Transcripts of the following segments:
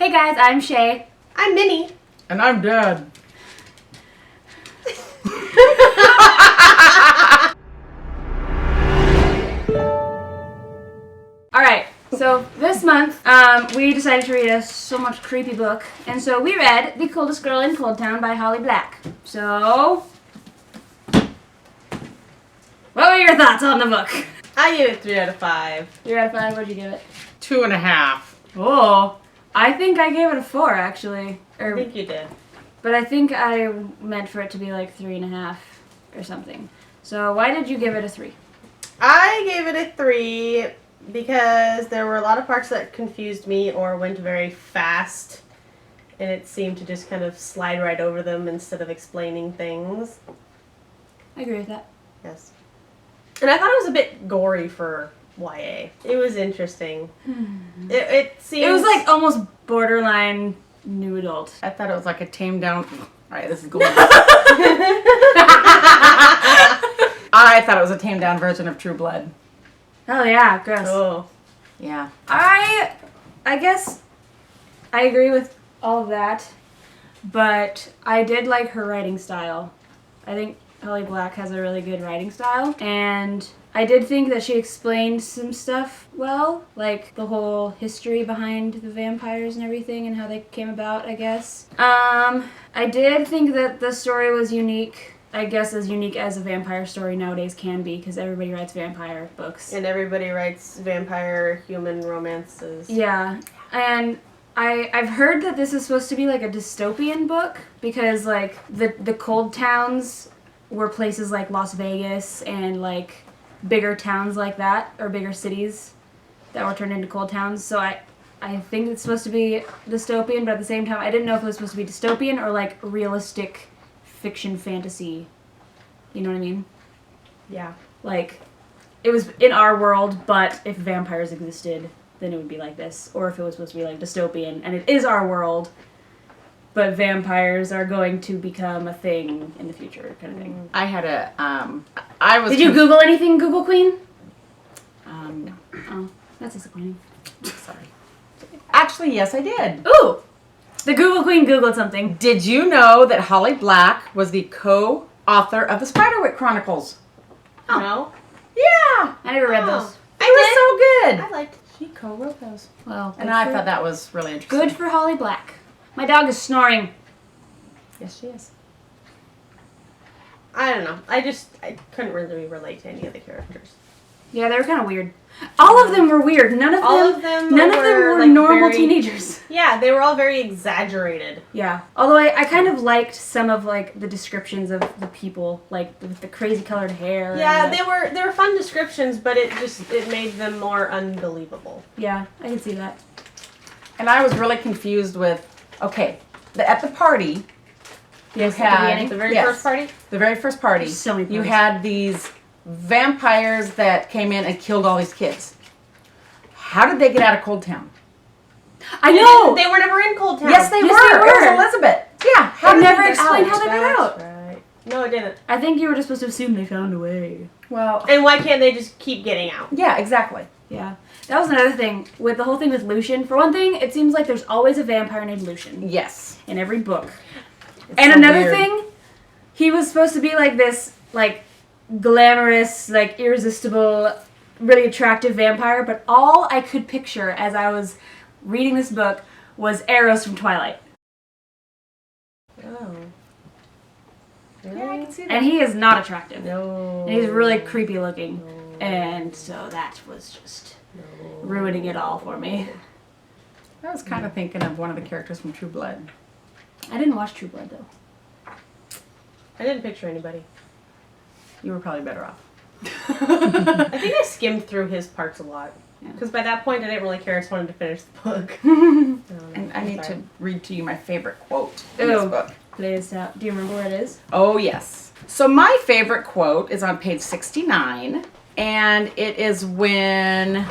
Hey guys, I'm Shay. I'm Minnie. And I'm Dad. Alright, so this month, we decided to read a so much creepy book, and so we read The Coldest Girl in Coldtown by Holly Black. So, what were your thoughts on the book? I give it 3 out of 5. 3 out of 5, what'd you give it? 2.5. Oh, I think I gave it a 4, actually. I think you did. But I think I meant for it to be like 3.5 or something. So why did you give it a 3? I gave it a 3 because there were a lot of parts that confused me or went very fast, and it seemed to just kind of slide right over them instead of explaining things. I agree with that. Yes. And I thought it was a bit gory for YA. It was interesting. It seems... It was like almost borderline new adult. I thought it was like a tamed down... Alright, this is going. I thought it was a tamed down version of True Blood. Oh yeah, gross. Oh. Yeah. I guess I agree with all of that, but I did like her writing style. I think Holly Black has a really good writing style, and I did think that she explained some stuff well, like the whole history behind the vampires and everything and how they came about, I guess. I did think that the story was unique. I guess as unique as a vampire story nowadays can be, because everybody writes vampire books. And everybody writes vampire human romances. Yeah, and I've heard that this is supposed to be like a dystopian book, because like the cold towns were places like Las Vegas and like bigger towns like that, or bigger cities that were turned into cold towns. So I think it's supposed to be dystopian, but at the same time I didn't know if it was supposed to be dystopian or like realistic fiction fantasy. You know what I mean? Yeah. Like, it was in our world, but if vampires existed, then it would be like this. Or if it was supposed to be like dystopian, and it is our world, but vampires are going to become a thing in the future, kind of thing. I had a... I was... Did you Google anything, Google Queen? No. Oh, that's disappointing. Sorry. Actually, yes, I did. Ooh! The Google Queen Googled something. Did you know that Holly Black was the co-author of the Spiderwick Chronicles? Oh. No? Yeah! I never read Oh. those. They were so good! I liked She co-wrote those. Well, And I thought that was really interesting. good for Holly Black. My dog is snoring. Yes, she is. I don't know. I couldn't really relate to any of the characters. Yeah, they were kind of weird. All of them were weird. None of them were like normal very- teenagers. Yeah, they were all very exaggerated. Yeah. Although I kind of liked some of like the descriptions of the people, like with the crazy colored hair. Yeah, and they were fun descriptions, but it made them more unbelievable. yeah, I can see that. And I was really confused with... Okay, at the party... Yes, You had- beginning. The very Yes. first party? The very first party, There's so many you parties. had these vampires that came in and killed all these kids. How did they get out of Coldtown? I know. They were never in Coldtown. Yes, they Yes, were. they It were. was Elizabeth. Yeah. They did never get explained out? how they got out. That's right. No, it didn't. I think you were just supposed to assume they found a way. Well, And why can't they just keep getting out? yeah, exactly. Yeah. That was another thing with the whole thing with Lucian. For one thing, it seems like there's always a vampire named Lucian Yes. in every book. It's And so another weird. thing, he was supposed to be like this, like, glamorous, like, irresistible, really attractive vampire, but all I could picture as I was reading this book was Eros from Twilight. Oh. Really? Yeah, I can see that. And he is not attractive. No. And he's really creepy looking. And so that was just ruining it all for me. I was kind of thinking of one of the characters from True Blood. I didn't watch True Blood, though. I didn't picture anybody. You were probably better off. I think I skimmed through his parts a lot. Yeah. Because by that point, I didn't really care. I just wanted to finish the book. And And I need to read to you my favorite quote Ooh. in this book. Please, do you remember where it is? Oh, yes. So my favorite quote is on page 69, and it is when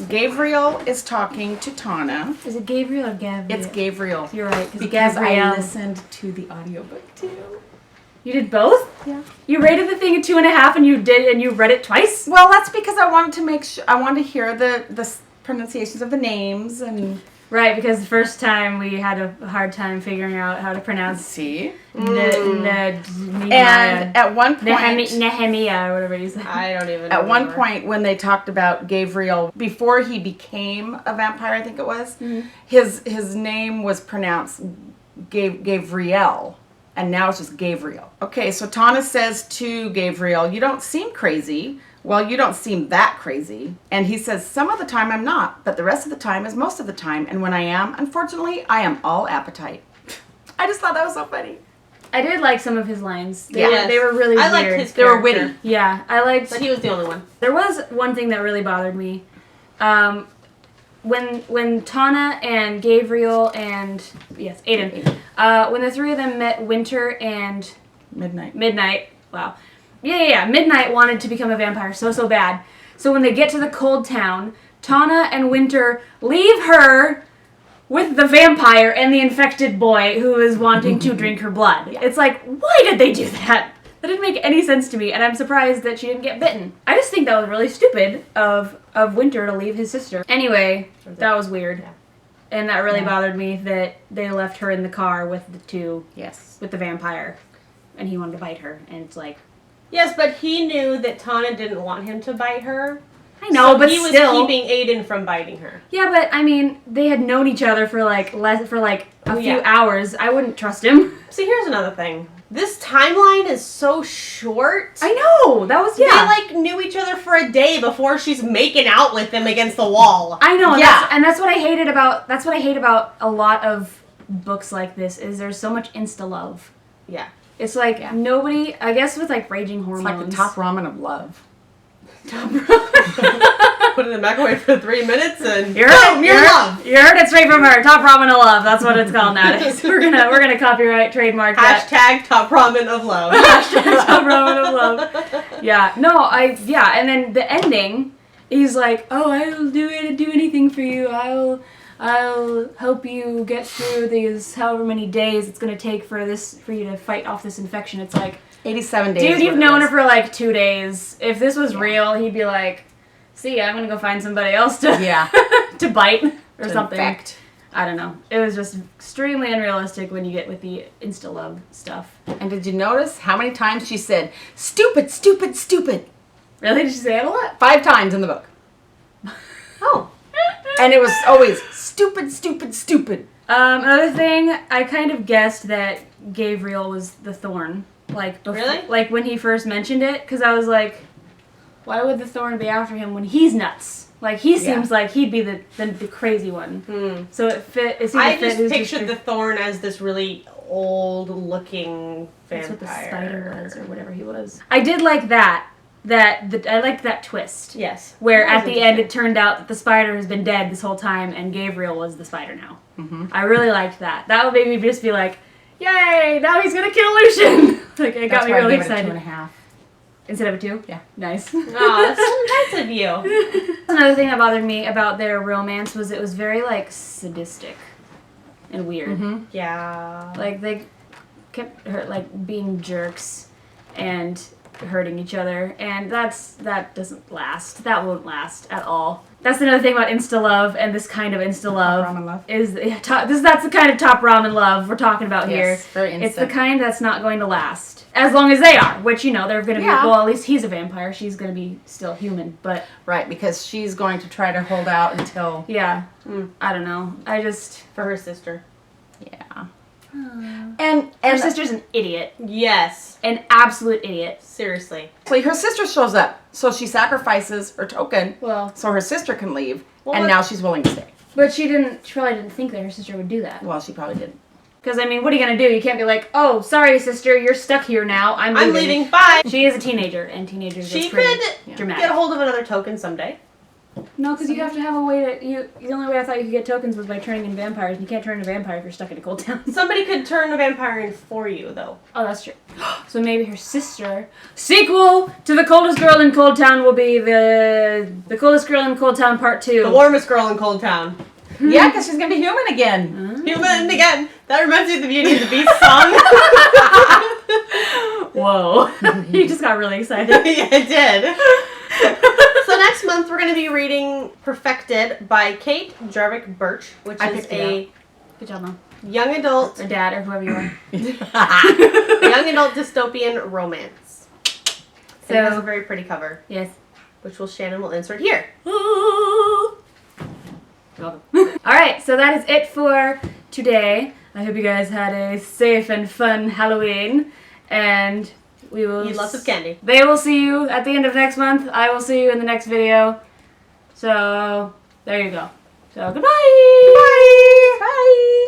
Gabriel is talking to Tana. Is it Gabriel or Gabriel? It's Gabriel. You're right, Because Gabrielle. I listened to the audiobook too. You did both? Yeah. You rated the thing at 2.5 and you read it twice? Well, that's because I wanted to make sure, I wanted to hear the pronunciations of the names, and Right, because the first time we had a hard time figuring out how to pronounce See? Nehemiah. And at one point... Nehemiah, or whatever you say. I don't even know. At one point, when they talked about Gabriel, before he became a vampire, I think it was, his name was pronounced Gabriel, and now it's just Gabriel. Okay, so Tana says to Gabriel, you don't seem crazy. Well, you don't seem that crazy. And he says, some of the time I'm not, but the rest of the time is most of the time. And when I am, unfortunately, I am all appetite. I just thought that was so funny. I did like some of his lines. They were really I weird. liked his They were character. witty. Yeah, I liked... But he was the only one. There was one thing that really bothered me. When Tana and Gabriel and... Yes, Aiden. When the three of them met Winter and... Midnight. Wow. Yeah. Midnight wanted to become a vampire so bad. So when they get to the Coldtown, Tana and Winter leave her with the vampire and the infected boy who is wanting to drink her blood. Yeah. It's like, why did they do that? That didn't make any sense to me, and I'm surprised that she didn't get bitten. I just think that was really stupid of Winter to leave his sister. Anyway, that was weird. Yeah. And that really bothered me that they left her in the car with the two, with the vampire, and he wanted to bite her, and it's like... Yes, but he knew that Tana didn't want him to bite her. I know, so but he was still... keeping Aiden from biting her. Yeah, but I mean, they had known each other for a few hours. I wouldn't trust him. See, here's another thing. This timeline is so short. I know. That was They knew each other for a day before she's making out with him against the wall. I know. Yeah, that's what I hated about. That's what I hate about a lot of books like this. Is there's so much insta love. Yeah. It's like nobody. I guess with like raging hormones. It's like the top ramen of love. Top ramen. Put it in the microwave for 3 minutes and you heard it straight from her. Top ramen of love. That's what it's called nowadays. We're gonna copyright trademark that. Hashtag top ramen of love. Hashtag top ramen of love. Yeah. No. And then the ending. He's like, oh, I'll do anything for you. I'll help you get through these however many days it's gonna take for you to fight off this infection. It's like 87 days. Dude, you've known her for like 2 days. If this was real, he'd be like, see, I'm gonna go find somebody else to to bite or something. Infect. I don't know. It was just extremely unrealistic when you get with the insta love stuff. And did you notice how many times she said, stupid, stupid, stupid? Really? Did she say it a lot? 5 times in the book. Oh. And it was always stupid, stupid, stupid. Another thing, I kind of guessed that Gabriel was the thorn. Really? Like when he first mentioned it, because I was like, why would the thorn be after him when he's nuts? Like he seems like he'd be the crazy one. So it fit. I just pictured the thorn as this really old-looking vampire. That's what the spider was, or whatever he was. I did like that. I liked that twist. Yes. Where at the end it turned out that the spider has been dead this whole time and Gabriel was the spider now. Mm-hmm. I really liked that. That would make me just be like, yay, now he's going to kill Lucian. Like, it got me really excited. 2.5. Instead of a 2? Yeah. Nice. Oh, that's so nice of you. Another thing that bothered me about their romance was it was very, sadistic and weird. Mm-hmm. Yeah. Like, they kept being jerks and hurting each other, and that doesn't last. That won't last at all. That's another thing about insta love, and this kind of insta love ramen love is that's the kind of top ramen love we're talking about here. Very instant. It's the kind that's not going to last as long as they are. Which they're going to be. Well, at least he's a vampire. She's going to be still human, but right, because she's going to try to hold out until I don't know. I just for her sister. Yeah. And her sister's an idiot. Yes. An absolute idiot. Seriously. So her sister shows up. So she sacrifices her token so her sister can leave. And now she's willing to stay. But she probably didn't think that her sister would do that. Well, she probably didn't. Because, what are you going to do? You can't be like, oh, sorry, sister, you're stuck here now. I'm leaving. Bye. She is a teenager, and teenagers are pretty dramatic. Get a hold of another token someday. No, because you have to have a way to... The only way I thought you could get tokens was by turning in vampires. You can't turn into a vampire if you're stuck in a Coldtown. Somebody could turn a vampire in for you, though. Oh, that's true. So maybe her sister... Sequel to The Coldest Girl in Coldtown will be the Coldest Girl in Coldtown Part 2. The warmest girl in Coldtown. Yeah, because she's going to be human again. Human again. That reminds me of the Beauty and the Beast song. Whoa. You just got really excited. Yeah, I did. So next month we're going to be reading Perfected by Kate Jarvik Birch, which is a Good job, Mom. young adult, Or Dad, or whoever you are. young adult dystopian romance. So, it has a very pretty cover, Yes. which Shannon will insert here. You're welcome. Alright, so that is it for today. I hope you guys had a safe and fun Halloween. And we will... Eat lots of candy. They will see you at the end of next month. I will see you in the next video. So, there you go. So, goodbye! Bye! Bye!